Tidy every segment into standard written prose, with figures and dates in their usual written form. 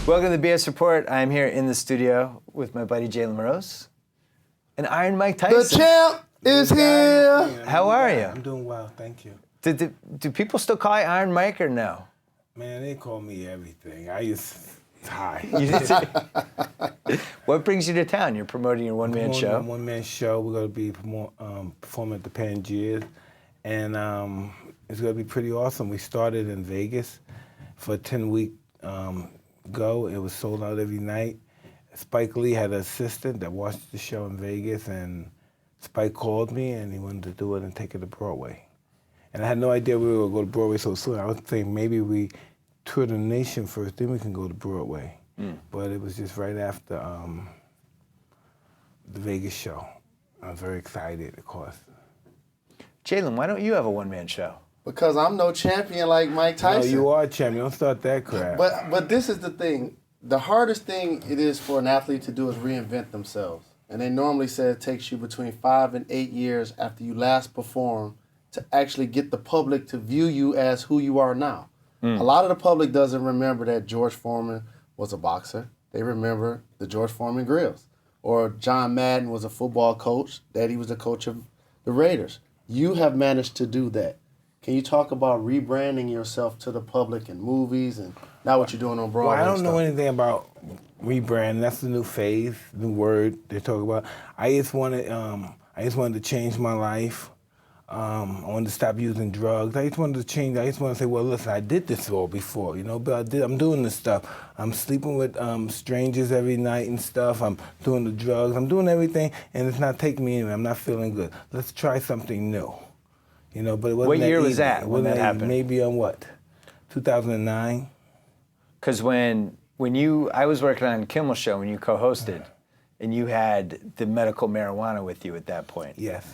Welcome to the BS Report. I'm here in the studio with my buddy Jalen Morose and Iron Mike Tyson. The champ is here. How are you? I'm doing well, thank you. Do people still call you Iron Mike or no? Man, they call me everything. Hi. What brings you to town? You're promoting your one-man show? One-man show. We're going to be performing at the Pangaeas, and it's going to be pretty awesome. We started in Vegas for a 10-week go. It was sold out every night. Spike Lee had an assistant that watched the show in Vegas, and Spike called me, and he wanted to do it and take it to Broadway. And I had no idea we were going to go to Broadway so soon. I was thinking maybe we tour the nation first, then we can go to Broadway. But it was just right after the Vegas show. I was very excited, of course. Jalen, why don't you have a one-man show? Because I'm no champion like Mike Tyson. No, you are a champion. Don't start that crap. But this is the thing. The hardest thing it is for an athlete to do is reinvent themselves. And they normally say it takes you between 5 and 8 years after you last perform to actually get the public to view you as who you are now. A lot of the public doesn't remember that George Foreman was a boxer. They remember the George Foreman grills. Or John Madden was a football coach, that he was the coach of the Raiders. You have managed to do that. Can you talk about rebranding yourself to the public in movies and not what you're doing on Broadway? Well, I don't know anything about rebrand. That's the new phase, new word they talk about. I just wanted to change my life. I wanted to stop using drugs. I just wanted to change. I just want to say, well, listen, I did this all before, but I'm doing this stuff. I'm sleeping with strangers every night and stuff. I'm doing the drugs. I'm doing everything, and it's not taking me anywhere. I'm not feeling good. Let's try something new. But it wasn't What year was easy. that when that happened? Maybe on what? 2009. Because when I was working on Kimmel's show when you co-hosted, and you had the medical marijuana with you at that point. Yes.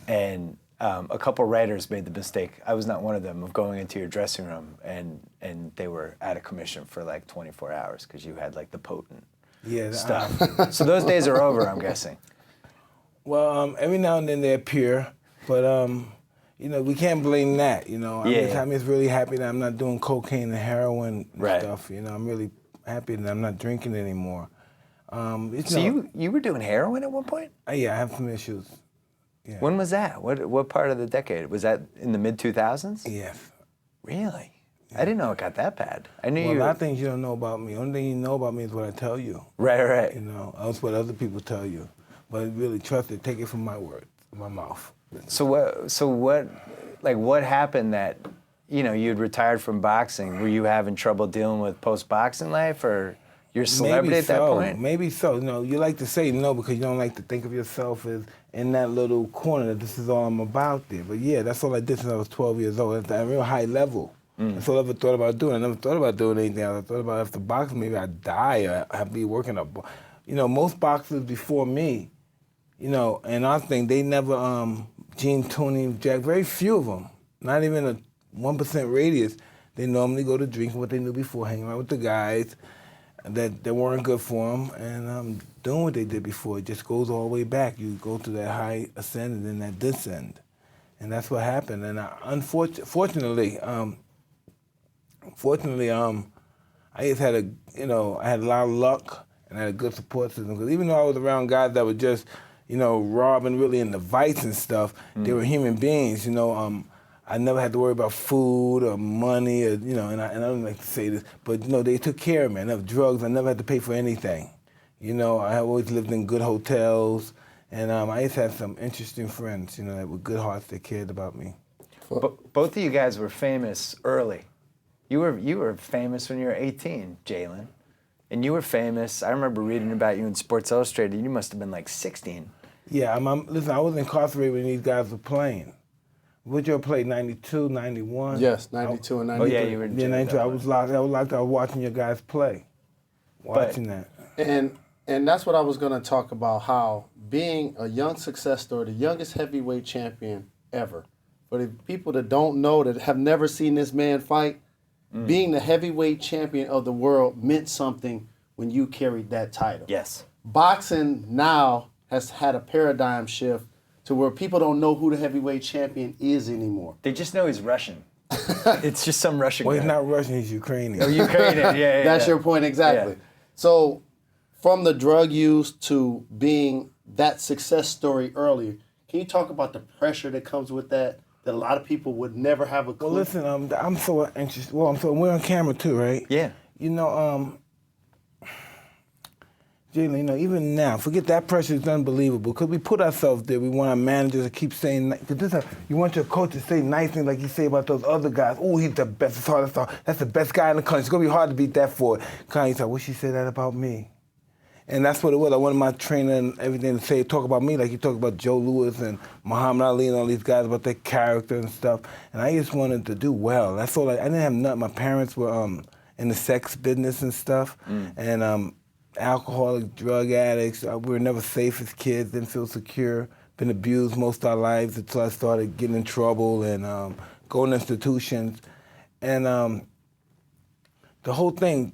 And a couple writers made the mistake, I was not one of them, of going into your dressing room and they were out of commission for like 24 hours because you had like the potent stuff. So those days are over, I'm guessing. Well, every now and then they appear, but we can't blame that. I'm just really happy that I'm not doing cocaine and heroin and stuff. I'm really happy that I'm not drinking anymore. So you were doing heroin at one point? Yeah, I have some issues. Yeah. When was that? What part of the decade? Was that in the mid-2000s? Yes. Really? Yeah. I didn't know it got that bad. I knew a lot of things you don't know about me. Only thing you know about me is what I tell you. Right. That's what other people tell you. But really trust it. Take it from my words, my mouth. So what happened that, you'd retired from boxing? Were you having trouble dealing with post-boxing life, or you're a celebrity at that point? Maybe so. You like to say no because you don't like to think of yourself as in that little corner that this is all I'm about there. But yeah, that's all I did since I was 12 years old at a real high level. That's all I ever thought about doing. I never thought about doing anything else. I thought about after boxing, maybe I'd die or I'd be working up. Most boxers before me, and I think they never, Gene, Tony, Jack, very few of them, not even a 1% radius, they normally go to drinking what they knew before, hanging out with the guys that weren't good for them, and doing what they did before. It just goes all the way back. You go to that high ascend and then that descend. And that's what happened. And fortunately, I just had I had a lot of luck and I had a good support system. Because even though I was around guys that were just, robbing really in the vice and stuff, they were human beings, I never had to worry about food or money, or, and I don't like to say this, but, they took care of me. I never drugs. I never had to pay for anything. I always lived in good hotels, and I just had some interesting friends, that were good hearts that cared about me. But both of you guys were famous early. You were famous when you were 18, Jalen. And you were famous. I remember reading about you in Sports Illustrated. You must have been like 16. Yeah, listen, I was incarcerated when these guys were playing. Would you play 92, 91? Yes, 92 and 93. Oh, yeah, you were in jail. Yeah, 92. I was locked. I was watching your guys play. That. And that's what I was going to talk about, how being a young success story, the youngest heavyweight champion ever, for the people that don't know, that have never seen this man fight, being the heavyweight champion of the world meant something when you carried that title. Yes. Boxing now has had a paradigm shift to where people don't know who the heavyweight champion is anymore. They just know he's Russian. It's just some Russian Well, guy. he's not Russian, he's Ukrainian. Oh, Ukrainian, yeah. That's your point exactly. Yeah. So, from the drug use to being that success story earlier, can you talk about the pressure that comes with that a lot of people would never have a clue? Well, listen, I'm so interested. Well, we're on camera too, right? Yeah. You know, Jalen, you know, even now, forget that pressure is unbelievable because we put ourselves there. We want our managers to keep saying, because you want your coach to say nice things like you say about those other guys. Oh, he's the best. That's the best guy in the country. It's going to be hard to beat that for it. Kanye said, I wish he said that about me. And that's what it was. I wanted my trainer and everything to say, talk about me like you talk about Joe Louis and Muhammad Ali and all these guys about their character and stuff. And I just wanted to do well. That's all. I didn't have nothing. My parents were in the sex business and stuff. And alcoholic, drug addicts. We were never safe as kids, didn't feel secure, been abused most of our lives until I started getting in trouble and going to institutions. And the whole thing,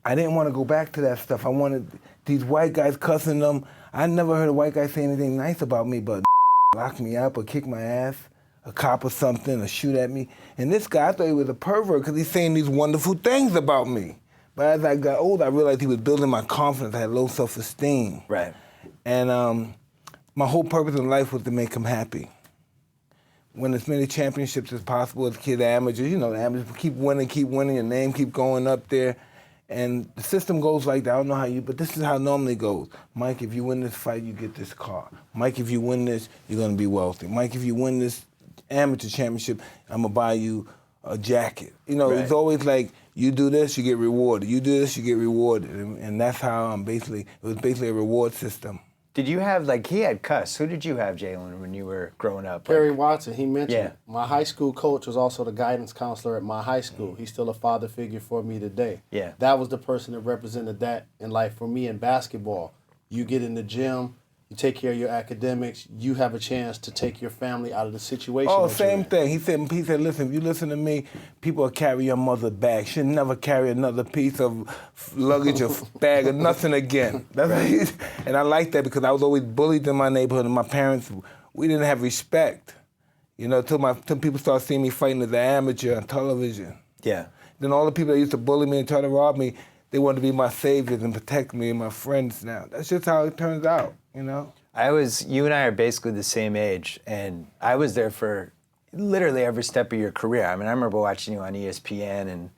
I didn't want to go back to that stuff. I wanted these white guys cussing them. I never heard a white guy say anything nice about me, but lock me up or kick my ass, a cop or something, or shoot at me. And this guy, I thought he was a pervert because he's saying these wonderful things about me. But as I got older, I realized he was building my confidence. I had low self-esteem. Right. And my whole purpose in life was to make him happy. Win as many championships as possible as a kid, amateurs. You know, the amateurs keep winning, your name keep going up there. And the system goes like that. I don't know how but this is how it normally goes. Mike, if you win this fight, you get this car. Mike, if you win this, you're going to be wealthy. Mike, if you win this amateur championship, I'm going to buy you a jacket. You know, It's always like, you do this, you get rewarded. You do this, you get rewarded. And that's how it was basically a reward system. Did you have, he had Cuss. Who did you have, Jalen, when you were growing up? Perry Watson, he mentioned my high school coach was also the guidance counselor at my high school. He's still a father figure for me today. Yeah. That was the person that represented that in life for me in basketball. You get in the gym, you take care of your academics, you have a chance to take your family out of the situation. Oh, same thing. He said, listen, if you listen to me, people will carry your mother bag. She'll never carry another piece of luggage or bag or nothing again. That's and I like that because I was always bullied in my neighborhood, and my parents, we didn't have respect. You know, till people started seeing me fighting as an amateur on television. Yeah. Then all the people that used to bully me and try to rob me, they wanted to be my saviors and protect me and my friends now. That's just how it turns out, you know? You and I are basically the same age, and I was there for literally every step of your career. I mean, I remember watching you on ESPN and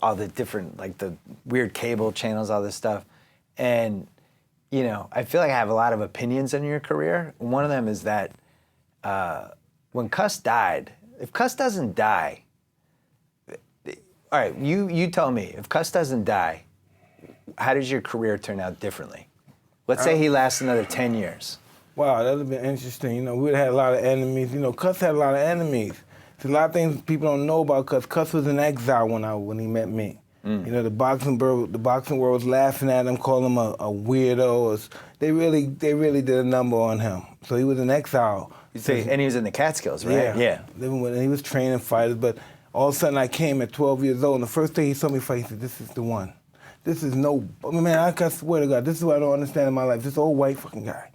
all the different, the weird cable channels, all this stuff. And, you know, I feel like I have a lot of opinions on your career. One of them is that when Cuss died, if Cuss doesn't die, all right, you tell me, if Cuss doesn't die, how does your career turn out differently? Let's say he lasts another 10 years. Wow, that would have been interesting. You know, we would have had a lot of enemies. You know, Cuss had a lot of enemies. There's a lot of things people don't know about Cuss. Cuss was in exile when he met me. You know, the boxing world was laughing at him, calling him a weirdo. They really did a number on him. So he was in exile. And he was in the Catskills, right? Yeah. He was training fighters, but all of a sudden I came at 12 years old, and the first day he saw me fight, he said, "This is the one. This is I swear to God, this is what I don't understand in my life. This old white fucking guy.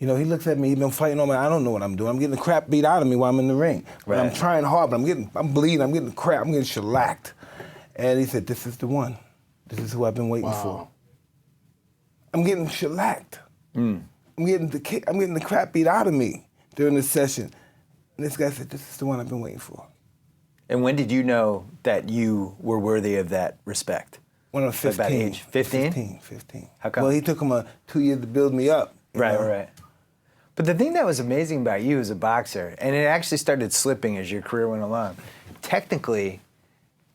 You know, he looks at me, he's been fighting on me, I don't know what I'm doing. I'm getting the crap beat out of me while I'm in the ring. But I'm trying hard, but I'm bleeding, I'm getting the crap, I'm getting shellacked." And he said, "This is the one. This is who I've been waiting for." I'm getting shellacked. I'm getting the crap beat out of me during the session. And this guy said, "This is the one I've been waiting for." And when did you know that you were worthy of that respect? When I was 15. About age 15? 15. How come? Well, he took him 2 years to build me up. Right. But the thing that was amazing about you as a boxer, and it actually started slipping as your career went along, technically,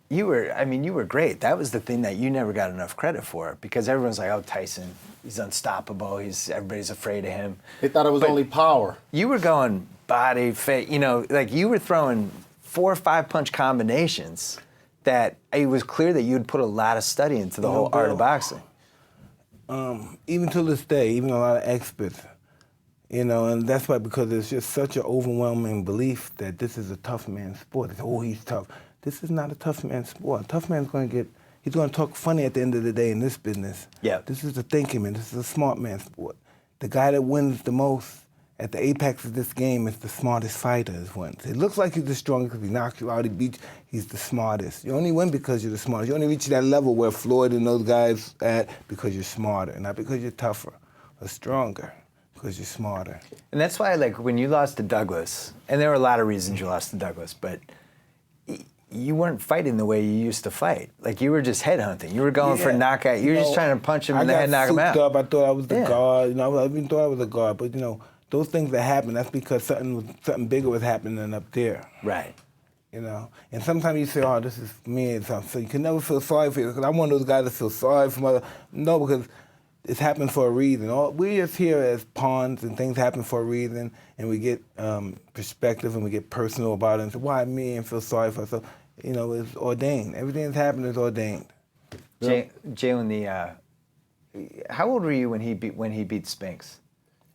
you were great. That was the thing that you never got enough credit for, because everyone's like, "Oh, Tyson, he's unstoppable. Everybody's afraid of him." They thought it was only power. You were going body, face, you were throwing 4 or 5 punch combinations that it was clear that you had put a lot of study into the whole art of boxing. Even to this day, even a lot of experts, and that's why, because there's just such an overwhelming belief that this is a tough man's sport. It's, "Oh, he's tough." This is not a tough man's sport. A tough man's he's going to talk funny at the end of the day in this business. Yeah. This is a thinking man. This is a smart man's sport. The guy that wins the most at the apex of this game is the smartest fighter is wins. It looks like he's the strongest because he knocks you out, he beats you. He's the smartest. You only win because you're the smartest. You only reach that level where Floyd and those guys at because you're smarter, not because you're tougher or stronger, because you're smarter. And that's why, like, when you lost to Douglas, and there were a lot of reasons you lost to Douglas, but you weren't fighting the way you used to fight. Like, you were just headhunting. You were going for knockout. You were just trying to punch him in the head, knock him out. I thought I was the guard. You know, I even thought I was a guard. But, you know, those things that happen, that's because something bigger was happening up there. Right. You know? And sometimes you say, oh, this is me and something. So you can never feel sorry for you. Because I'm one of those guys that feel sorry for other. No, because it's happened for a reason. We're just here as pawns, and things happen for a reason, and we get perspective and we get personal about it. And say, why me? And feel sorry for myself. You know, it's ordained. Everything that's happened is ordained. Jalen, how old were you when he beat Spinks?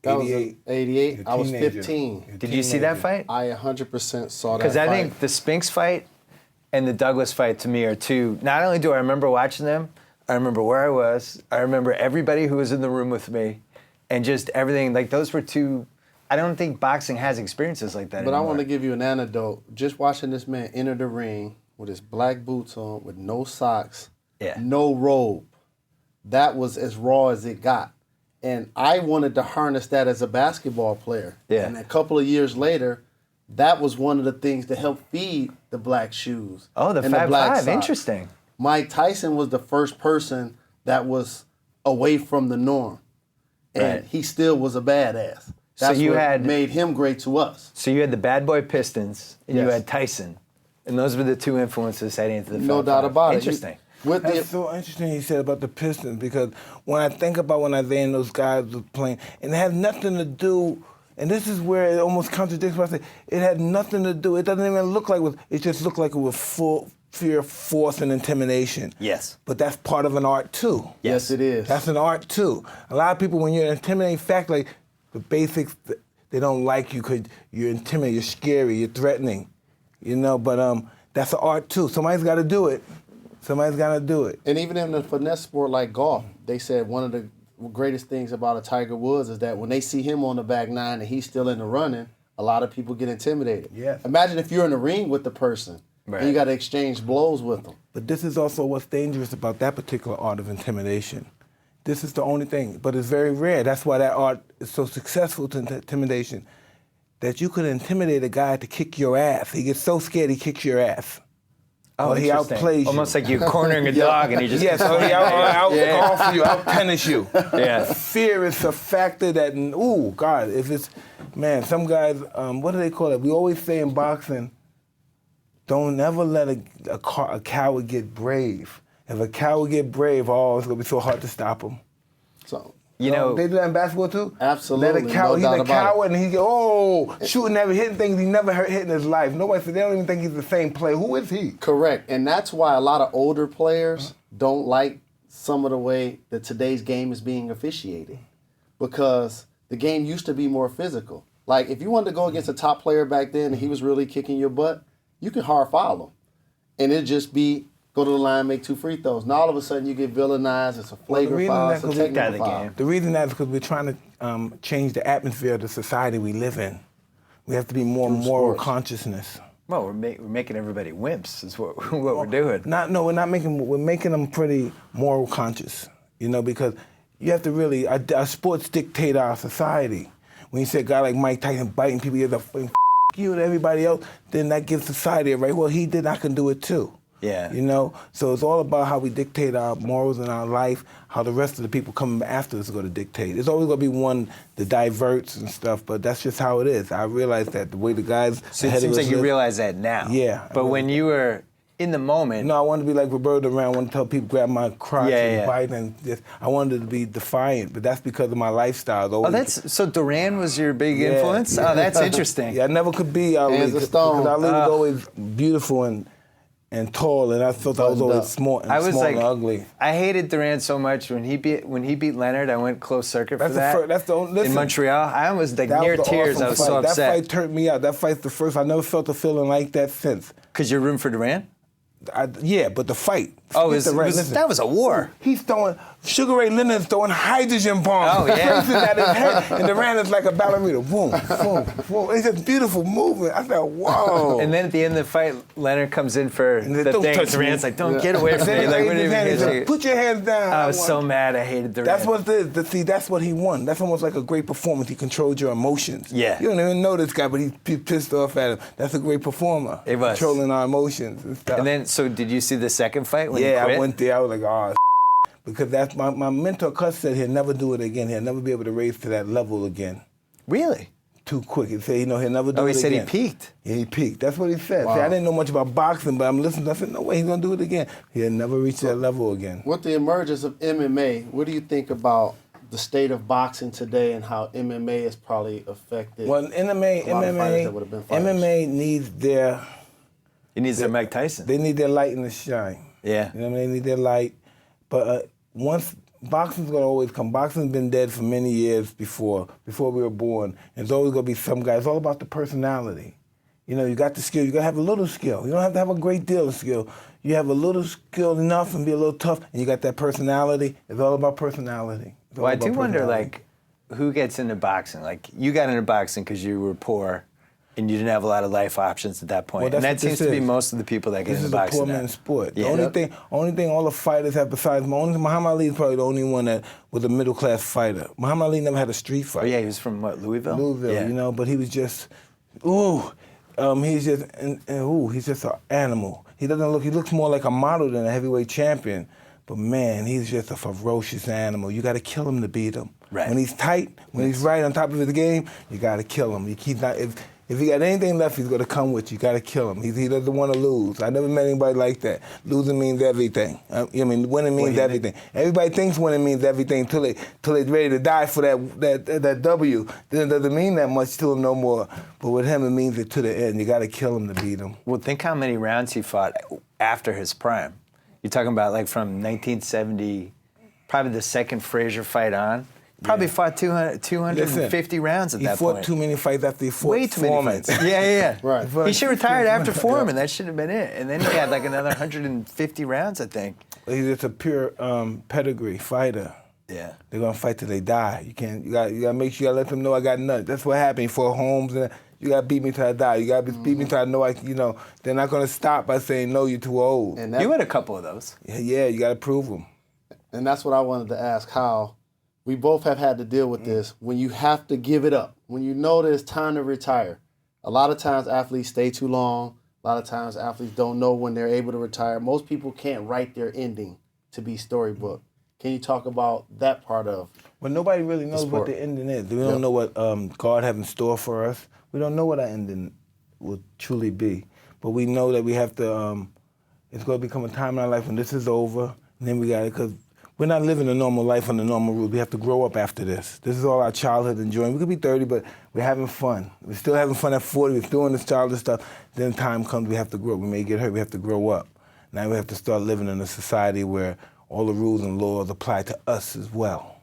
That 88. 88. I was 15. Did you see that fight? I 100% saw that fight. Because I think the Spinks fight and the Douglas fight to me are two. Not only do I remember watching them, I remember where I was. I remember everybody who was in the room with me, and just everything. Like, those were two. I don't think boxing has experiences like that anymore. I want to give you an anecdote. Just watching this man enter the ring with his black boots on, with no socks, no robe. That was as raw as it got. And I wanted to harness that as a basketball player. Yeah. And a couple of years later, that was one of the things that helped feed the black shoes. Oh, the Fab Five. Interesting. Mike Tyson was the first person that was away from the norm. And he still was a badass. That's what made him great to us. So you had the Bad Boy Pistons, and you had Tyson. And those were the two influences heading into the Fab No doubt about it. Interesting. That's so interesting he said about the Pistons, because when I think about when Isaiah and those guys were playing, and it had nothing to do, and this is where it almost contradicts what I say, it had nothing to do, it doesn't even look like it just looked like it was full fear, force, and intimidation. Yes. But that's part of an art too. Yes, it is. That's an art too. A lot of people, when you're an intimidating factor, like the basics, they don't like you because you're intimidating, you're scary, you're threatening, you know, but that's an art too. Somebody's got to do it. Somebody's got to do it. And even in the finesse sport like golf, they said one of the greatest things about a Tiger Woods is that when they see him on the back nine and he's still in the running, a lot of people get intimidated. Yes. Imagine if you're in the ring with the person and you got to exchange blows with them. But this is also what's dangerous about that particular art of intimidation. This is the only thing, but it's very rare. That's why that art is so successful to intimidation, that you could intimidate a guy to kick your ass. He gets so scared he kicks your ass. Oh, he outplays you. Almost like you're cornering a dog and he just... Yes, so he out-golf you, out-tennis you. Yeah. Fear is a factor that, ooh, God, if it's... Man, some guys, what do they call it? We always say in boxing, don't ever let a coward get brave. If a coward get brave, it's going to be so hard to stop him. So... You know, they do that in basketball too? Absolutely. Let a coward, he's a coward, and he shooting, never hitting things he never hit in his life. Nobody said they don't even think he's the same player. Who is he? Correct. And that's why a lot of older players don't like some of the way that today's game is being officiated. Because the game used to be more physical. Like, if you wanted to go against a top player back then and he was really kicking your butt, you can hard foul him. And it'd just be, go to the line, make 2 free throws. Now all of a sudden you get villainized. It's a flagrant foul. It's a technical foul. The reason that is because we're trying to change the atmosphere of the society we live in. We have to be more moral consciousness. Well, we're making everybody wimps. Is what we're doing. We're not making. We're making them pretty moral conscious. You know, because you have to really. Our sports dictate our society. When you see a guy like Mike Tyson biting people, you have to you and everybody else. Then that gives society a right. Well, he did. I can do it too. Yeah. You know? So it's all about how we dictate our morals in our life, how the rest of the people coming after us are going to dictate. There's always going to be one that diverts and stuff, but that's just how it is. I realize that the way the guys... So it seems like you realize that now. Yeah. But when you were in the moment... No, I wanted to be like Roberto Duran. I wanted to tell people grab my crotch and bite, and I wanted to be defiant, but that's because of my lifestyle. So Duran was your big influence? Yeah. Oh, that's interesting. Yeah, I never could be Ali, because Ali was always beautiful and tall, and I felt I was always small and ugly. I hated Duran so much when he beat Leonard. I went closed circuit for that. That's the only, in Montreal. I almost near tears. Awesome I was so upset. That fight turned me out. That fight's the first. I never felt a feeling like that since. Because you're rooting for Duran? Yeah, but the fight. Oh, Listen, that was a war. He's throwing, Sugar Ray Leonard's throwing hydrogen bombs. Oh, yeah. Places at his head, and Durant is like a ballerina. Boom, boom, boom. It's just beautiful movement. I thought, whoa. And then at the end of the fight, Leonard comes in for the don't thing. touch Durant's me. like, don't get away from me. Like, what do you mean? Put your hands down. I was so mad. I hated Durant. That's what it is. See, that's what he won. That's almost like a great performance. He controlled your emotions. Yeah. You don't even know this guy, but he's pissed off at him. That's a great performer. It was. Controlling our emotions and stuff. And then, so did you see the second fight when he Yeah, quit? I went there. I was like, oh, because that's my mentor Cus said he'll never do it again. He'll never be able to raise to that level again. Really? Too quick. He said, he'll never do it again. Oh, he said he peaked. Yeah, he peaked. That's what he said. Wow. See, I didn't know much about boxing, but I'm listening. I said, no way, he's going to do it again. He'll never reach that level again. With the emergence of MMA, what do you think about the state of boxing today and how MMA has probably affected Well, a lot of fighters that would have been fighters? MMA needs their... He needs their Mike Tyson. They need their light and the shine. Yeah. You know what I mean? They need their light. But once boxing's gonna always come. Boxing's been dead for many years before we were born. And there's always gonna be some guy. It's all about the personality. You know, you got the skill. You gotta have a little skill. You don't have to have a great deal of skill. You have a little skill enough and be a little tough, and you got that personality. It's all about personality. Well, I do wonder, like, who gets into boxing? Like, you got into boxing because you were poor and you didn't have a lot of life options at that point. Well, and that seems to be most of the people that get into boxing. This is a poor now. man's sport. Yeah. The only thing all the fighters have besides Muhammad Ali is probably the only one that was a middle class fighter. Muhammad Ali never had a street fight. Oh yeah, he was from what, Louisville? Louisville, yeah. you know, but he was just, he's just an animal. He looks more like a model than a heavyweight champion. But man, he's just a ferocious animal. You got to kill him to beat him. Right. When he's tight, when he's right on top of his game, you got to kill him. If he got anything left, he's going to come with you. You got to kill him. He doesn't want to lose. I never met anybody like that. Losing means everything. Winning means everything. Everybody thinks winning means everything till they're ready to die for that W. Then it doesn't mean that much to him no more. But with him, it means it to the end. You got to kill him to beat him. Well, think how many rounds he fought after his prime. You're talking about like from 1970, probably the second Frazier fight on. Probably fought 250 rounds at that point. He fought too many fights after he fought Way too many Foreman. fights. Yeah. Right. He should have retired after Foreman. That should have been it. And then he had like another 150 rounds, I think. He's just a pure pedigree fighter. Yeah. They're gonna fight till they die. You gotta make sure you gotta let them know I got nuts. That's what happened for Holmes. And you gotta beat me till I die. You gotta beat me till I know they're not gonna stop by saying no, you're too old. And You had a couple of those. Yeah, you gotta prove them. And that's what I wanted to ask, how we both have had to deal with this when you have to give it up, when you know that it's time to retire. A lot of times athletes stay too long. A lot of times athletes don't know when they're able to retire. Most people can't write their ending to be storybook. Can you talk about that part of Well, nobody really knows what the ending is. We don't know what God has in store for us. We don't know what our ending will truly be. But we know that we have to, it's going to become a time in our life when this is over. And then we got it, because we're not living a normal life on the normal route. We have to grow up after this. This is all our childhood enjoying. We could be 30, but we're having fun. We're still having fun at 40. We're doing this childish stuff. Then time comes, we have to grow. We may get hurt. We have to grow up. Now we have to start living in a society where all the rules and laws apply to us as well.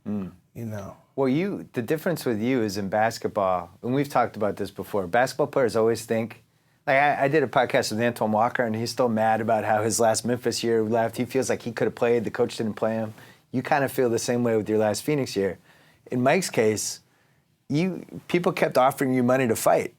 You know. Well, the difference with you is in basketball, and we've talked about this before, basketball players always think, like I did a podcast with Antoine Walker, and he's still mad about how his last Memphis year left. He feels like he could have played, the coach didn't play him. You kind of feel the same way with your last Phoenix year. In Mike's case, people kept offering you money to fight.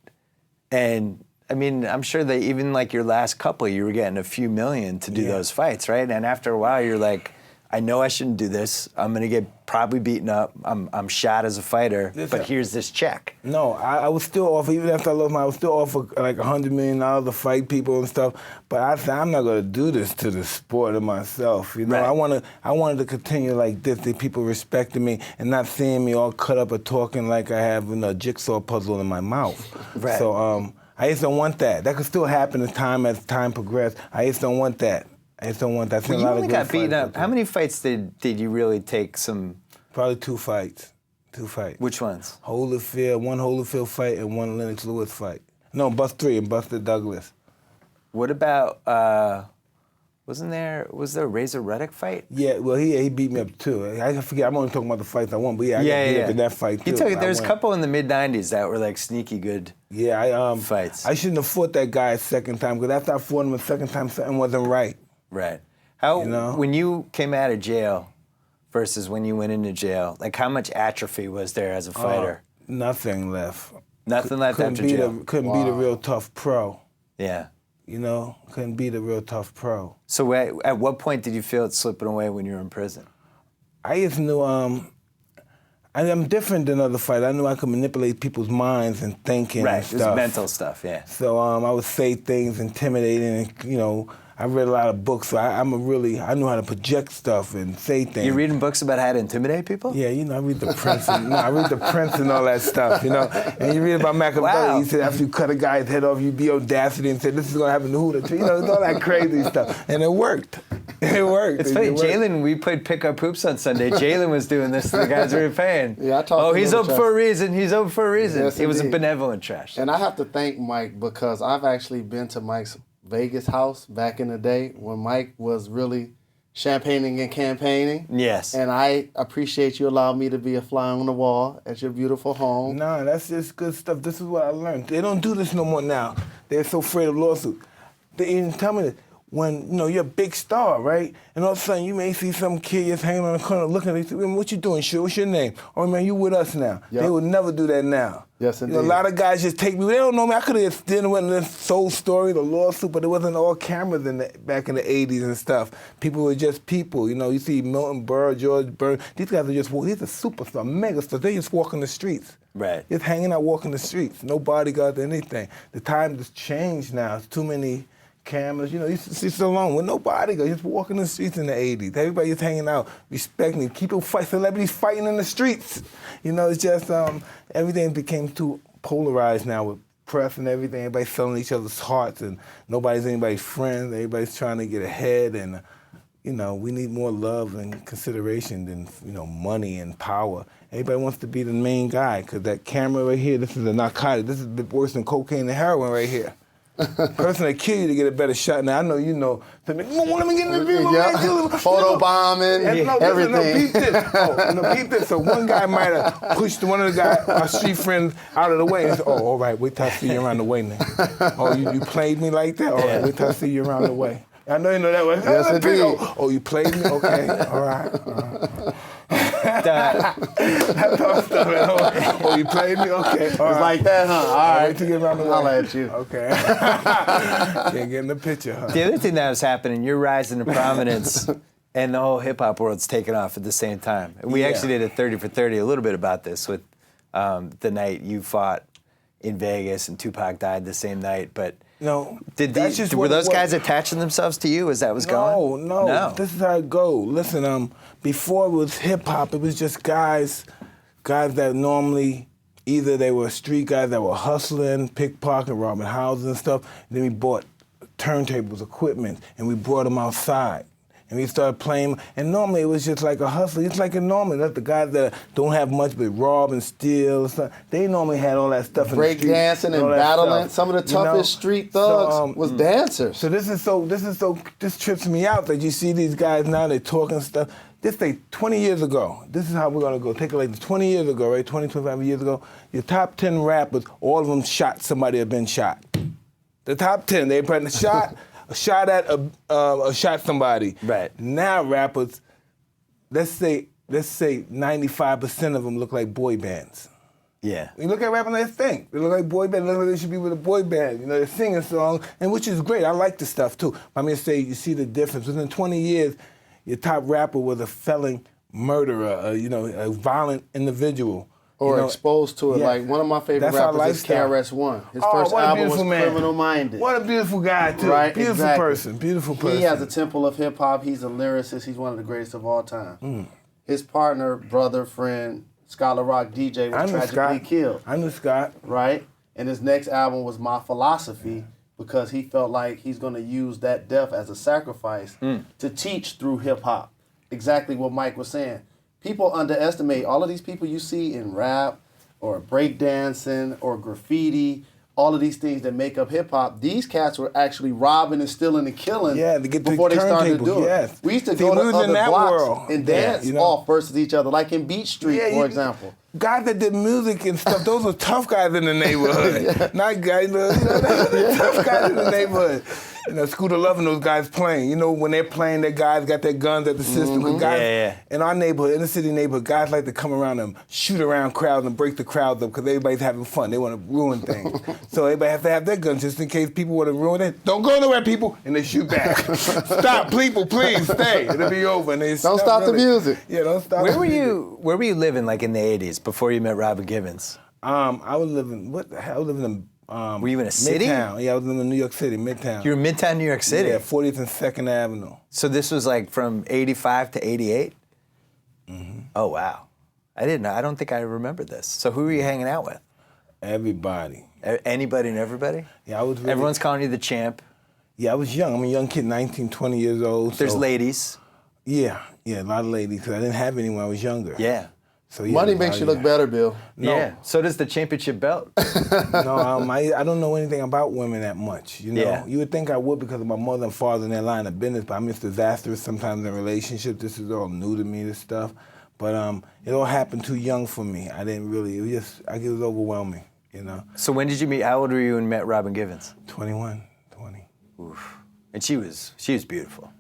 And I mean, I'm sure that even like your last couple, you were getting a few million to do those fights, right? And after a while, you're like, I know I shouldn't do this. I'm gonna get probably beaten up. I'm shot as a fighter, but here's this check. No, I was still offer, even after I lost I was still offer like $100 million to fight people and stuff. But I said, I'm not gonna do this to the sport of myself. You know, Right. I wanted to continue like this, that people respecting me and not seeing me all cut up or talking like I have a jigsaw puzzle in my mouth. Right. So I just don't want that. That could still happen as time progressed. I just don't want that. I just don't want that. Well, you only got beaten up. How many fights did you really take some? Probably 2 fights. 2 fights. Which ones? One Holyfield fight and one Lennox Lewis fight. No, Bust 3 and Buster Douglas. What about Was there a Razor Ruddock fight? Yeah, well, he beat me up too. I forget. I'm only talking about the fights I won, but I got beat up in that fight too. There's a couple in the mid-'90s that were like sneaky good. Yeah, fights. I shouldn't have fought that guy a second time because after I fought him a second time, something wasn't right. Right. When you came out of jail versus when you went into jail, like how much atrophy was there as a fighter? Nothing left. Nothing left after jail. Couldn't beat a real tough pro. Yeah. Couldn't beat a real tough pro. So at what point did you feel it slipping away when you were in prison? I just knew I'm different than other fighters. I knew I could manipulate people's minds and thinking and stuff. Right, it's mental stuff, yeah. So I would say things intimidating and, I read a lot of books, so I knew how to project stuff and say things. You're reading books about how to intimidate people? Yeah, I read The Prince. I read The Prince and all that stuff, And you read about Machiavelli. Wow. He said after you cut a guy's head off, you be audacity and said, this is going to happen to who? It's all that crazy stuff. And it worked. It worked. It's funny, Jalen, we played pickup hoops on Sunday. Jalen was doing this to the guys we were paying. Yeah, I talked he's open for a reason. He's open for a reason. Yes, it was a indeed. benevolent trash. And I have to thank Mike because I've actually been to Mike's Vegas house back in the day when Mike was really champagning and campaigning. Yes. And I appreciate you allowing me to be a fly on the wall at your beautiful home. No, that's just good stuff. This is what I learned. They don't do this no more now. They're so afraid of lawsuits. They even tell me this. When, you're a big star, right? And all of a sudden, you may see some kid just hanging on the corner looking at you. What you doing, shit? What's your name? Oh, man, you with us now. Yep. They would never do that now. Yes, indeed. A lot of guys just take me. They don't know me. I could have done went in this soul story, the lawsuit, but it wasn't all cameras back in the 80s and stuff. People were just people. You see Milton Berle, George Burns. These guys are just, these are superstars, megastars. They just walking the streets. Right. Just hanging out, walking the streets. No bodyguards or anything. The time has changed now. It's too many cameras, you used to see so long with no bodyguard, just walking the streets in the 80s. Everybody just hanging out, respecting, people fight, celebrities fighting in the streets. It's just, everything became too polarized now with press and everything. Everybody's selling each other's hearts and nobody's anybody's friend. Everybody's trying to get ahead and, we need more love and consideration than, money and power. Everybody wants to be the main guy because that camera right here, this is a narcotic. This is worse than cocaine and heroin right here. Person that kill you to get a better shot. Now I know you know. Let me get in the video. Photo bombing, everything. Peep this. So one guy might have pushed one of our street friends out of the way. And said, all right, wait till I see you around the way now. Oh, you played me like that? All right, wait till I see you around the way. I know you know that way. Yes, indeed. Oh, you played me? Okay, all right. That's all stuff. Oh, you played me? Okay. It's like that, huh? All right. Wait till you get around the way. I'll at you. Okay. Can't get in the picture, huh? The other thing that was happening, you're rising to prominence, and the whole hip-hop world's taking off at the same time. And we actually did a 30 for 30 a little bit about this with the night you fought in Vegas and Tupac died the same night, but no. Were those guys attaching themselves to you as that was going? No. This is how it goes. Listen, before it was hip hop, it was just guys that normally either they were street guys that were hustling, pickpocketing, robbing houses and stuff. And then we bought turntables, equipment, and we brought them outside. And we started playing, and normally it was just like a hustle. It's like a normal. That's the guys that don't have much but rob and steal and stuff. They normally had all that stuff in the street. Break dancing and battling. Some of the toughest street thugs was dancers. So this trips me out that you see these guys now, they talking stuff. This say 20 years ago, this is how we're gonna go. Take it like 20 years ago, right? 20, 25 years ago, your top 10 rappers, all of them shot somebody that had been shot. The top 10, they put a shot. Shot at shot somebody. Right. Now rappers, let's say 95% of them look like boy bands. Yeah. You look at rappers, they think they look like boy bands. They look like they should be with a boy band. They're singing songs, and which is great. I like the stuff too. I mean, you see the difference. Within 20 years, your top rapper was a felon murderer, a violent individual. Or exposed to it. Yeah. Like one of my favorite rappers is KRS-One. His first album was Criminal Minded. What a beautiful guy, too. Right? Beautiful person. He has a temple of hip hop. He's a lyricist. He's one of the greatest of all time. His partner, brother, friend, Scholar Rock DJ was tragically killed. I knew Scott. Right? And his next album was My Philosophy because he felt like he's going to use that death as a sacrifice to teach through hip hop. Exactly what Mike was saying. People underestimate all of these people you see in rap or breakdancing or graffiti all of these things that make up hip hop. These cats were actually robbing and stealing and killing to get before the they started to do it. Yes. We used to go to other blocks and dance off versus each other, like in Beach Street, for example. Guys that did music and stuff, those were tough guys in the neighborhood. Not guys, tough guys in the neighborhood. Scooter loving those guys playing. When they're playing, their guys got their guns at the system. Guys, in our neighborhood, inner city neighborhood, guys like to come around and shoot around crowds and break the crowds up because everybody's having fun. They want to ruin things. So everybody has to have their guns just in case people want to ruin it. Don't go nowhere, people. And they shoot back. Stop, people, please, stay. It'll be over. And they don't stop the music. Yeah, don't stop Where were you living like in the 80s before you met Robin Givens? I was living, I was living in were you in a city? Midtown. Yeah, I was in New York City, Midtown. You were in Midtown, New York City? Yeah, 40th and 2nd Avenue. So this was like from 85 to 88? Mm-hmm. Oh, wow. I didn't know. I don't think I remember this. So who were you hanging out with? Everybody. Anybody and everybody? Yeah, I was really, everyone's calling you the champ? Yeah, I was young. I'm a young kid, 19, 20 years old. There's ladies? Yeah, a lot of ladies, because I didn't have any when I was younger. Yeah. So, money makes you look better, Bill. No. Yeah. So does the championship belt. No, I don't know anything about women that much. Yeah. You would think I would because of my mother and father in their line of business, but I'm just disastrous sometimes in relationships. This is all new to me, this stuff. But it all happened too young for me. I didn't really. It was overwhelming. So when did you meet? How old were you when you met Robin Givens? 21, 20. Oof. And she was beautiful.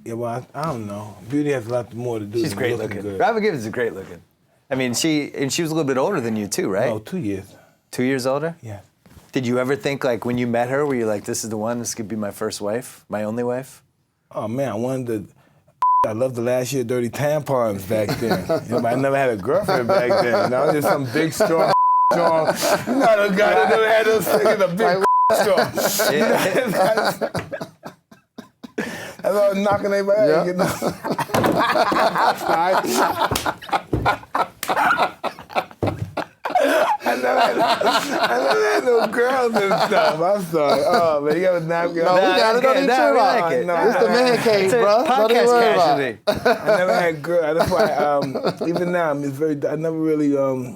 Yeah, well, I don't know. Beauty has a lot more to do. She's great looking. Good. Robin Givens is great looking. I mean, she was a little bit older than you too, right? No, 2 years. 2 years older? Yeah. Did you ever think, like, when you met her, were you like, this is the one, this could be my first wife, my only wife? Oh, man, I loved the last year dirty tampons back then. But I never had a girlfriend back then. I was just some big, strong. You know the guy that never had those things, a big strong. Yeah. That's all I was knocking everybody I never had no girls and stuff. I'm sorry. Oh, man, you ever knock girls? No, we got it. Don't even trip about it. It's the man cave, bro. Podcast casualty. I never had girls. That's why, even now, I never really,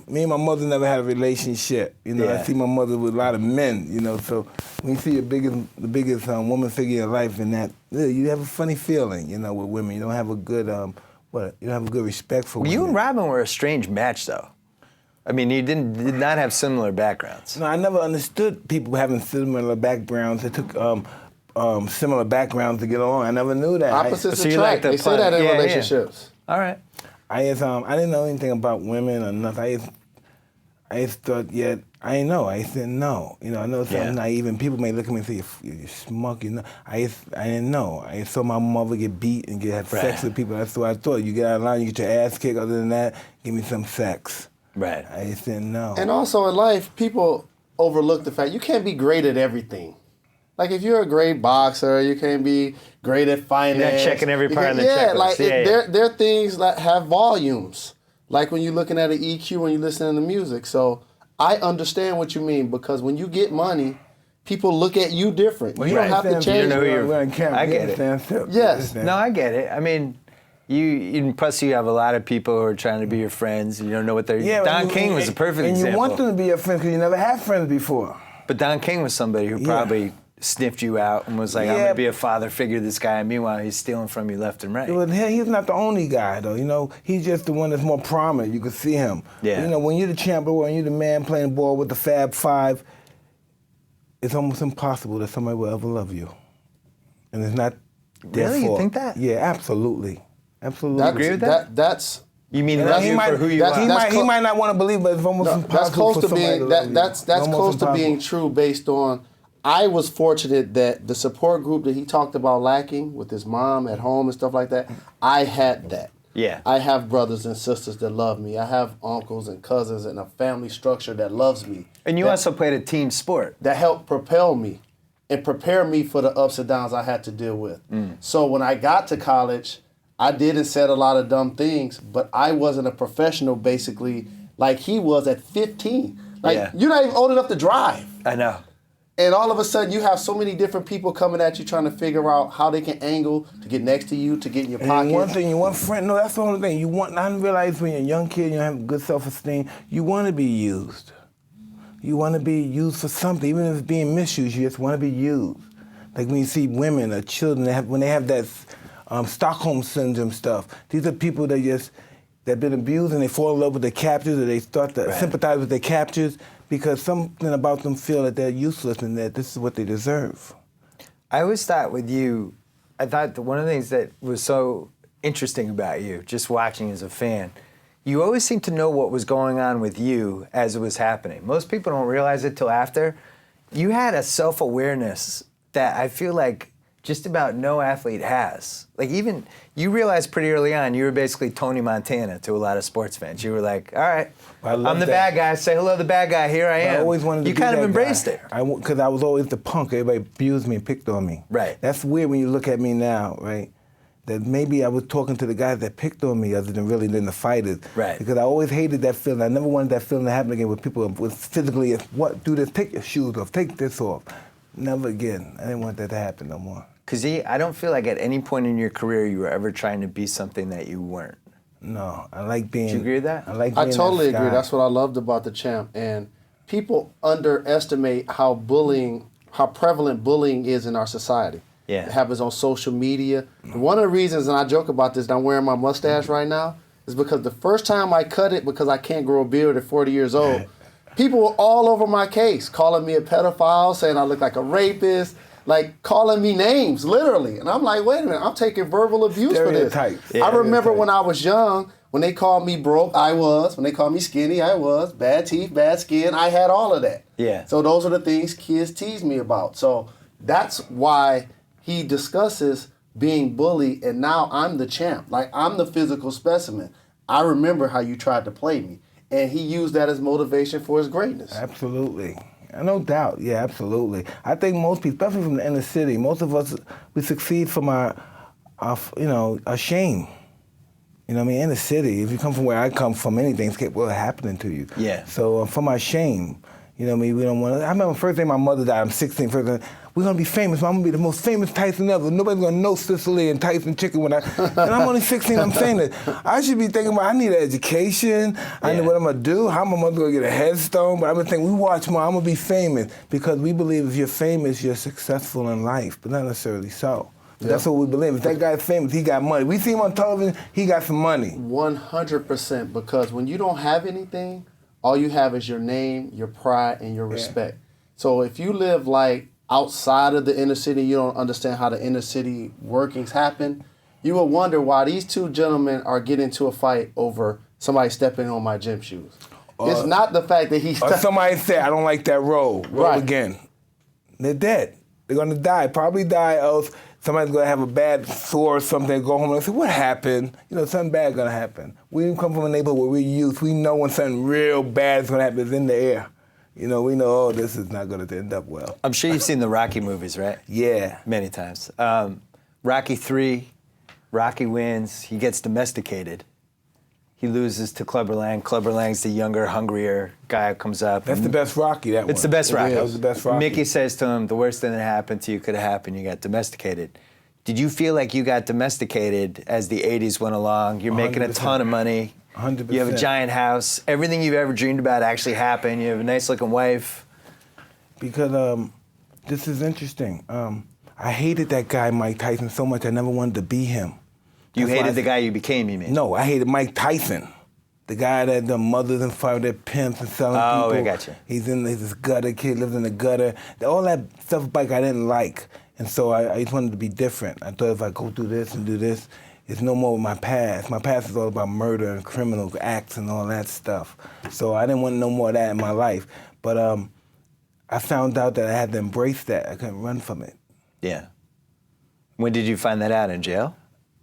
me and my mother never had a relationship. I see my mother with a lot of men, so when you see the biggest woman figure in life in that, you have a funny feeling, with women. You don't have a good, you don't have a good respect for women. You and Robin were a strange match, though. I mean, you did not have similar backgrounds. No, I never understood people having similar backgrounds. It took similar backgrounds to get along. I never knew that. Opposites attract. They say that in relationships. Yeah. All right. I didn't know anything about women or nothing. I just thought, I didn't know. I didn't know. I know something naive, and people may look at me and say, you're smug, I didn't know. I saw my mother get beat and have sex with people. That's what I thought. You get out of line, you get your ass kicked. Other than that, give me some sex. Right. I just didn't know. And also in life, people overlook the fact you can't be great at everything. Like if you're a great boxer, you can't be great at finance. You're not checking every part of the checklist. There are things that have volumes. Like when you're looking at an EQ when you're listening to music. So I understand what you mean because when you get money, people look at you different. Well, you don't have to change. You know you're on camera. I get it. Yes. No, I get it. I mean, plus you have a lot of people who are trying to be your friends. You don't know what they're... Yeah, Don King was a perfect example. And you want them to be your friends because you never had friends before. But Don King was somebody who probably sniffed you out and was like, I'm going to be a father figure to this guy. And meanwhile, he's stealing from you left and right. Well, he's not the only guy, though. He's just the one that's more prominent. You can see him. Yeah. When you're the champ, when you're the man playing ball with the Fab Five, it's almost impossible that somebody will ever love you. And it's not their Really? fault. You think that? Yeah, absolutely. Absolutely. You agree with that? That's... You mean love you for who you are? He might not want to believe, but it's almost impossible that's close for to somebody being, to love you. That's close to being true based on... I was fortunate that the support group that he talked about lacking with his mom at home and stuff like that, I had that. Yeah. I have brothers and sisters that love me. I have uncles and cousins and a family structure that loves me. And you also played a team sport. That helped propel me and prepare me for the ups and downs I had to deal with. So when I got to college, I did and said a lot of dumb things, but I wasn't a professional basically like he was at 15. You're not even old enough to drive. I know. And all of a sudden, you have so many different people coming at you trying to figure out how they can angle to get next to you, to get in your pocket. One thing, you want friend. No, that's the only thing. I realize when you're a young kid, you don't have good self-esteem, you want to be used. you want to be used for something, even if it's being misused. You just want to be used. Like when you see women or children, when they have that Stockholm syndrome stuff. These are people that been abused and they fall in love with their captors, or they start to sympathize with their captors because something about them feel that they're useless and that this is what they deserve. I always thought with you, I thought that one of the things that was so interesting about you, just watching as a fan, you always seemed to know what was going on with you as it was happening. Most people don't realize it till after. You had a self-awareness that I feel like just about no athlete has. Like even, you realized pretty early on, you were basically Tony Montana to a lot of sports fans. You were like, all right, I'm the bad guy, say hello to the bad guy, here I am. I always wanted to you be kind of that embraced guy. it. Because I was always the punk. Everybody abused me and picked on me. Right. That's weird when you look at me now, right? That maybe I was talking to the guys that picked on me other than really than the fighters. Right. Because I always hated that feeling. I never wanted that feeling to happen again with people with physically, what, do this, take your shoes off, take this off. Never again. I didn't want that to happen no more. Because I don't feel like at any point in your career you were ever trying to be something that you weren't. No, I like being. Do you agree with that? I like being I totally that agree. guy. That's what I loved about the champ. And people underestimate how prevalent bullying is in our society. Yeah. It happens on social media. One of the reasons, and I joke about this, that I'm wearing my mustache right now, is because the first time I cut it, because I can't grow a beard at 40 years old, people were all over my case, calling me a pedophile, saying I look like a rapist, like calling me names, literally. And I'm like, wait a minute, I'm taking verbal abuse for this. I remember when I was young, when they called me broke, I was. When they called me skinny, I was. Bad teeth, bad skin, I had all of that. Yeah. So those are the things kids tease me about. So that's why he discusses being bullied, and now I'm the champ. Like, I'm the physical specimen. I remember how you tried to play me. And he used that as motivation for his greatness. Absolutely. No doubt. Yeah, absolutely. I think most people, especially from the inner city, most of us, we succeed from our shame. You know what I mean? In the city, if you come from where I come from, anything's capable of happening to you. Yeah. So from our shame, you know what I mean? We don't want to. I remember the first day my mother died, I'm 16, first day, we're going to be famous. I'm going to be the most famous Tyson ever. Nobody's going to know Sicily and Tyson chicken and I'm only 16, I'm saying that. I should be thinking about, I need an education. I know what I'm going to do, how my mother going to get a headstone. But I've been thinking, we watch more, I'm going to be famous. Because we believe if you're famous, you're successful in life, but not necessarily so. Yep. That's what we believe. If that guy's famous, he got money. We see him on television, he got some money. 100%, because when you don't have anything, all you have is your name, your pride, and your respect. So if you live like outside of the inner city, you don't understand how the inner city workings happen, you will wonder why these two gentlemen are getting into a fight over somebody stepping on my gym shoes. It's not the fact that he's... Or somebody said, I don't like that roll again. They're dead. They're going to die, probably die, else somebody's going to have a bad sore or something, go home and say, what happened? You know, something bad going to happen. We come from a neighborhood where we're youth. We know when something real bad is going to happen. It's in the air. You know, we know, this is not going to end up well. I'm sure you've seen the Rocky movies, right? Yeah. Many times. Rocky 3, Rocky wins. He gets domesticated. He loses to Clubber Lang. Clubber Lang's the younger, hungrier guy who comes up. That's the best Rocky, that one. It's the best Rocky. That was the best Rocky. Mickey says to him, the worst thing that happened to you could have happened. You got domesticated. Did you feel like you got domesticated as the 80s went along? You're making a ton of money. 100%. You have a giant house. Everything you've ever dreamed about actually happened. You have a nice-looking wife. Because this is interesting. I hated that guy, Mike Tyson, so much I never wanted to be him. You hated the guy you became, you mean? No, I hated Mike Tyson. The guy that the mothers and fathers, that pimps and selling people. Oh, I got you. He's this gutter kid, lives in the gutter. All that stuff Mike I didn't like. And so I just wanted to be different. I thought if I go through this and do this, it's no more my past. My past is all about murder and criminal acts and all that stuff. So I didn't want no more of that in my life. But I found out that I had to embrace that. I couldn't run from it. Yeah. When did you find that out? In jail?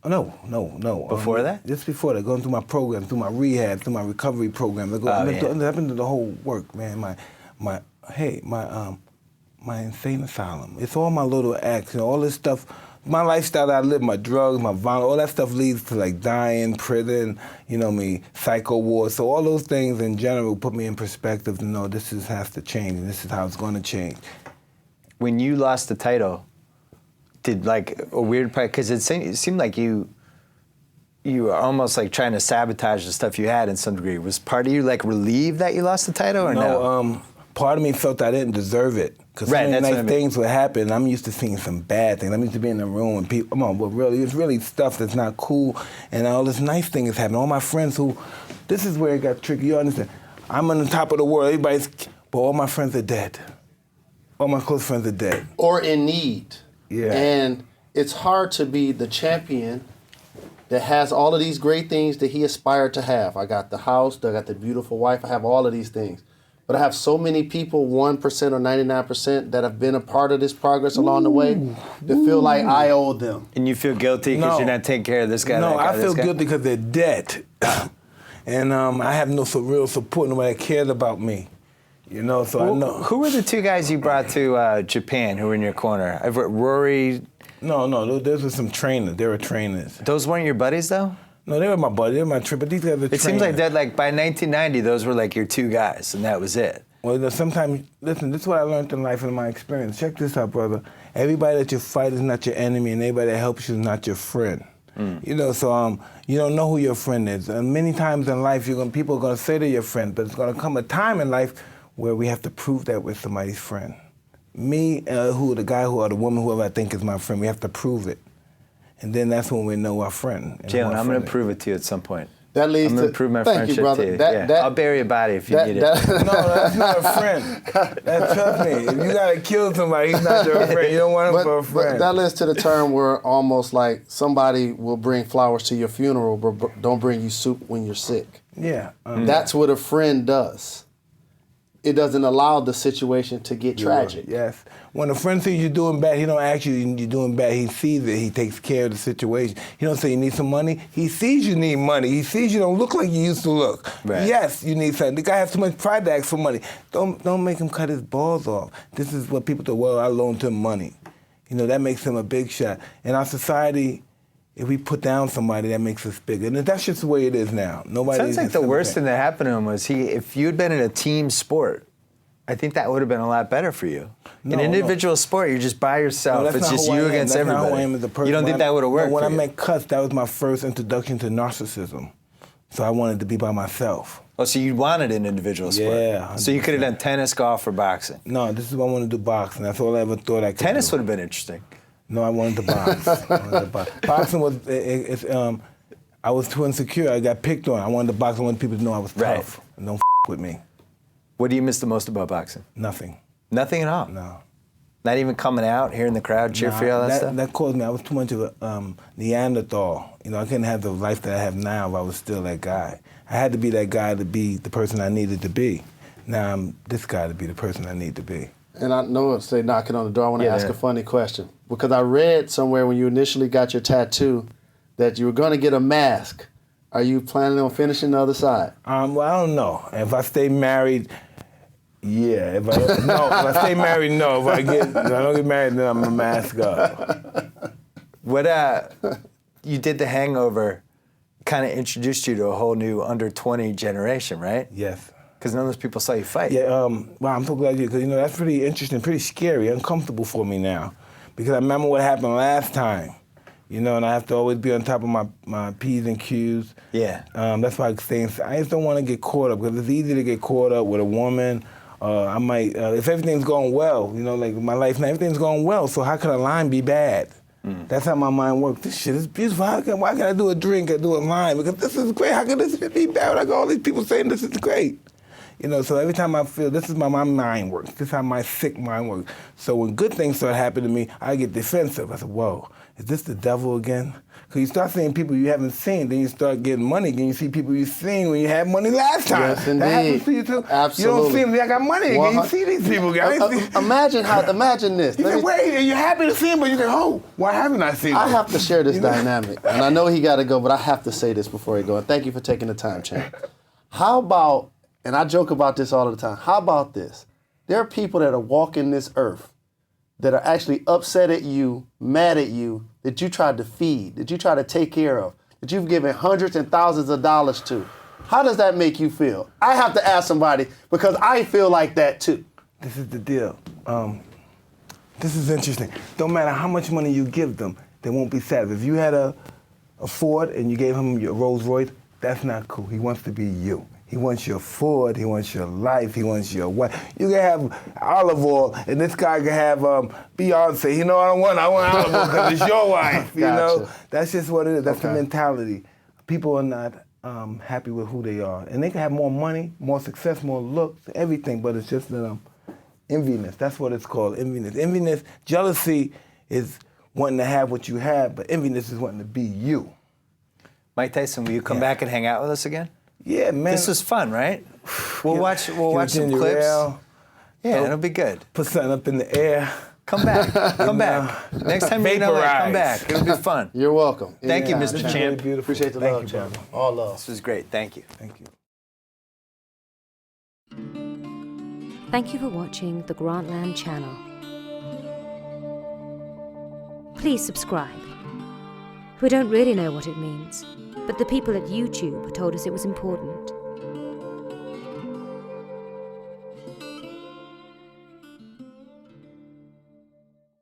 No. Before that? Just before that, going through my program, through my rehab, through my recovery program. I've been through the whole work, man. My insane asylum. It's all my little acts, all this stuff. My lifestyle that I live, my drugs, my violence, all that stuff leads to like dying, prison, psycho ward. So all those things in general put me in perspective to know has to change and this is how it's going to change. When you lost the title, did like a weird part, because it seemed like you were almost like trying to sabotage the stuff you had in some degree. Was part of you like relieved that you lost the title or no? part of me felt I didn't deserve it. Because so many nice things would happen. I'm used to seeing some bad things. I'm used to being in the room and people, come on, but really, it's really stuff that's not cool. And all this nice thing is happening. All my friends who, this is where it got tricky. You understand? I'm on the top of the world. But all my friends are dead. All my close friends are dead. Or in need. Yeah. And it's hard to be the champion that has all of these great things that he aspired to have. I got the house, I got the beautiful wife, I have all of these things. But I have so many people, 1% or 99%, that have been a part of this progress along the way that feel like I owe them. And you feel guilty because you're not taking care of this guy, No, that guy, I feel guilty because they're dead. And I have no real support, nobody cares about me. You know, so I know. Who were the two guys you brought to Japan who were in your corner? Rory? No, those were some trainers. They were trainers. Those weren't your buddies, though? No, they were my buddies. They were my trip, but these guys are trainers. It seems like that, like, by 1990, those were, like, your two guys, and that was it. Well, sometimes, listen, this is what I learned in life and in my experience. Check this out, brother. Everybody that you fight is not your enemy, and everybody that helps you is not your friend. You know, so you don't know who your friend is. And many times in life, people are going to say they're your friend, but it's going to come a time in life where we have to prove that we're somebody's friend. Me, the guy or the woman, whoever I think is my friend, we have to prove it. And then that's when we know our friend. Jalen, I'm going to prove it to you at some point. That leads I'm going to prove my friendship to you. I'll bury a body if you need it. No, that's not a friend. Trust me. If you got to kill somebody, he's not your friend. You don't want him for a friend. But that leads to the term where almost like somebody will bring flowers to your funeral, but don't bring you soup when you're sick. Yeah. That's what a friend does. It doesn't allow the situation to get tragic. Yes. When a friend sees you doing bad, he don't ask you you're doing bad. He sees it. He takes care of the situation. He don't say you need some money. He sees you need money. He sees you don't look like you used to look. Right. Yes, you need something. The guy has too much pride to ask for money. Don't make him cut his balls off. This is what people do. Well, I loaned him money. You know, that makes him a big shot. In our society, if we put down somebody, that makes us bigger. And that's just the way it is now. Nobody. Sounds like the worst thing that happened to him was if you'd been in a team sport, I think that would have been a lot better for you. In individual sport, you're just by yourself. It's just you against everybody. That's not who I am as a person. You don't think that would have worked? When I met Cuts, that was my first introduction to narcissism. So I wanted to be by myself. Oh, so you wanted an individual sport? Yeah. 100%. So you could have done tennis, golf, or boxing? No, this is what I wanted to do, boxing. That's all I ever thought I could Tennis do. would have been interesting. No, I wanted to box. Boxing was, I was too insecure. I got picked on. I wanted to box. I wanted people to know I was tough. And don't with me. What do you miss the most about boxing? Nothing. Nothing at all? No. Not even coming out, hearing the crowd cheer for you, all that stuff? That caused me. I was too much of a Neanderthal. You know, I couldn't have the life that I have now if I was still that guy. I had to be that guy to be the person I needed to be. Now I'm this guy to be the person I need to be. And I know it's knocking on the door. I want to ask a funny question. Because I read somewhere when you initially got your tattoo that you were going to get a mask. Are you planning on finishing the other side? Well, I don't know. If I stay married, yeah. If I stay married, no. If I don't get married, then I'm gonna mask up. What you did The Hangover kind of introduced you to a whole new under 20 generation, right? Yes. Because none of those people saw you fight. Yeah. Wow. I'm so glad you. Because that's pretty interesting, pretty scary, uncomfortable for me now, because I remember what happened last time. You know, and I have to always be on top of my P's and Q's. Yeah. That's why I just don't want to get caught up, because it's easy to get caught up with a woman. I might, if everything's going well, you know, like my life now, everything's going well, so how can a line be bad? That's how my mind works. This shit is beautiful. Why can I do a drink or do a line? Because this is great. How can this shit be bad? I got all these people saying this is great. You know, so every time I feel, this is how my mind works. This is how my sick mind works. So when good things start happening to me, I get defensive. I said, whoa, is this the devil again? Because you start seeing people you haven't seen, then you start getting money, then you see people you've seen when you had money last time. Yes, indeed. That happens to you too. Absolutely. You don't see them, I got money again. You see these people again. Imagine this. You say, wait, you're happy to see him, but you say, oh, why haven't I seen him? I have to share this dynamic. And I know he got to go, but I have to say this before he goes. And thank you for taking the time, Champ. How about, and I joke about this all the time, how about this? There are people that are walking this earth that are actually upset at you, mad at you, that you tried to feed, that you tried to take care of, that you've given hundreds and thousands of dollars to. How does that make you feel? I have to ask somebody, because I feel like that too. This is the deal. This is interesting. Don't matter how much money you give them, they won't be satisfied. If you had a Ford and you gave him your Rolls Royce, that's not cool. He wants to be you. He wants your Ford, he wants your life, he wants your wife. You can have olive oil, and this guy can have Beyonce. You know, I want olive oil because it's your wife, you know? That's just what it is. That's the mentality. People are not happy with who they are. And they can have more money, more success, more looks, everything, but it's just enviness. That's what it's called, enviness. Enviness, jealousy is wanting to have what you have, but enviness is wanting to be you. Mike Tyson, will you come back and hang out with us again? Yeah, man. This was fun, right? We'll watch some clips. Yeah, it'll be good. Put something up in the air. Come back. Come back. Next time you're in LA, come back. It'll be fun. You're welcome. Thank you, Mr. Champ. Really Appreciate the love, Champ. All love. This was great. Thank you. Thank you. Thank you for watching the Grantland channel. Please subscribe. We don't really know what it means, but the people at YouTube told us it was important.